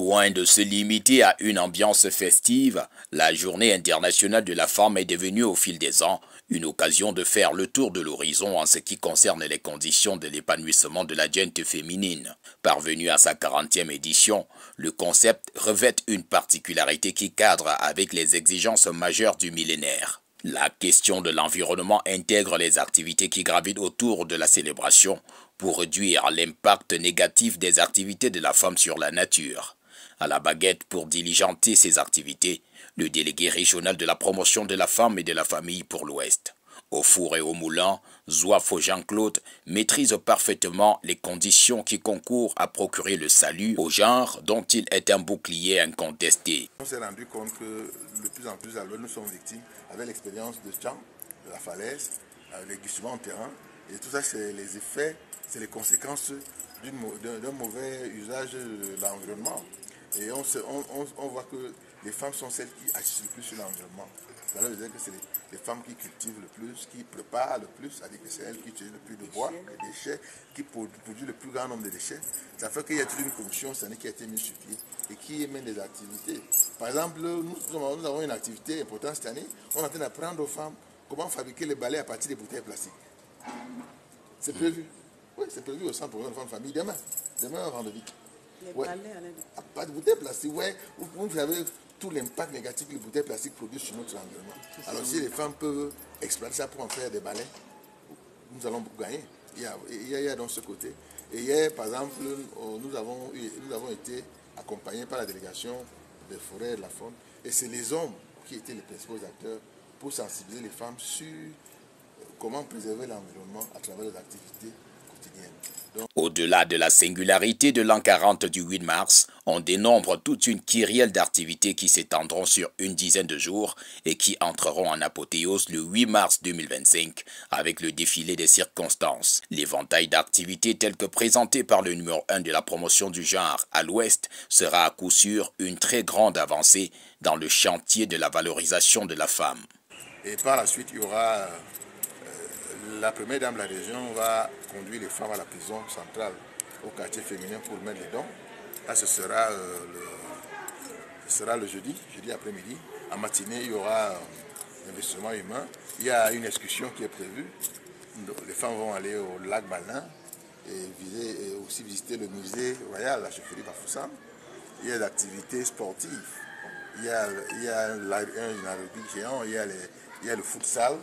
Loin de se limiter à une ambiance festive, la Journée internationale de la femme est devenue au fil des ans une occasion de faire le tour de l'horizon en ce qui concerne les conditions de l'épanouissement de la gente féminine. Parvenu à sa 40e édition, le concept revêt une particularité qui cadre avec les exigences majeures du millénaire. La question de l'environnement intègre les activités qui gravitent autour de la célébration pour réduire l'impact négatif des activités de la femme sur la nature. À la baguette pour diligenter ces activités, le délégué régional de la promotion de la femme et de la famille pour l'Ouest. Au four et au moulin, Zouafo Jean-Claude maîtrise parfaitement les conditions qui concourent à procurer le salut au genre dont il est un bouclier incontesté. On s'est rendu compte que de plus en plus à l'ouest nous sommes victimes avec l'expérience de Tchang, de la falaise, les glissements en terrain. Et tout ça, c'est les effets, c'est les conséquences d'un mauvais usage de l'environnement. Et on voit que les femmes sont celles qui agissent le plus sur l'environnement. Ça veut dire que c'est les femmes qui cultivent le plus, qui préparent le plus, c'est-à-dire que c'est elles qui utilisent le plus de bois, les déchets, qui produisent le plus grand nombre de déchets. Ça fait qu'il y a toute une commission cette année qui a été mise sur pied et qui mène des activités. Par exemple, nous avons une activité importante cette année. On est en train d'apprendre aux femmes comment fabriquer les balais à partir des bouteilles plastiques. C'est prévu. Oui, c'est prévu au centre pour une femme famille demain. Demain, on rendez-vous. Les ouais. balais à la... Pas de bouteilles plastiques, ouais. Vous savez tout l'impact négatif que les bouteilles plastiques produisent sur notre environnement. Alors si les femmes peuvent exploiter ça pour en faire des balais, nous allons beaucoup gagner. Il y a dans ce côté. Et hier, par exemple, nous avons été accompagnés par la délégation des forêts et de la faune. Et c'est les hommes qui étaient les principaux acteurs pour sensibiliser les femmes sur comment préserver l'environnement à travers les activités quotidiennes. Au-delà de la singularité de l'an 40 du 8 mars, on dénombre toute une kyrielle d'activités qui s'étendront sur une dizaine de jours et qui entreront en apothéose le 8 mars 2025 avec le défilé des circonstances. L'éventail d'activités tel que présenté par le numéro 1 de la promotion du genre à l'Ouest sera à coup sûr une très grande avancée dans le chantier de la valorisation de la femme. Et par la suite, il y aura... la première dame de la région va conduire les femmes à la prison centrale, au quartier féminin pour mettre les dons. Là, ce sera le jeudi après-midi. En matinée, il y aura investissement humain. Il y a une excursion qui est prévue. Les femmes vont aller au lac Malin et aussi visiter le musée royal, la chefferie Bafoussam. Il y a des activités sportives. Il y a un rugby géant, il y a le futsal.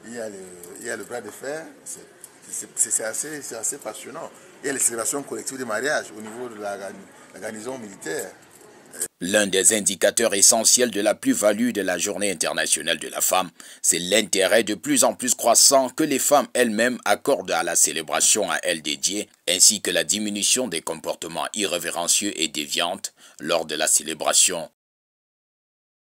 Il y a le bras de fer, c'est assez passionnant. Il y a les célébrations collectives de mariage au niveau de la garnison militaire. L'un des indicateurs essentiels de la plus-value de la Journée internationale de la femme, c'est l'intérêt de plus en plus croissant que les femmes elles-mêmes accordent à la célébration à elles dédiée, ainsi que la diminution des comportements irrévérencieux et déviants lors de la célébration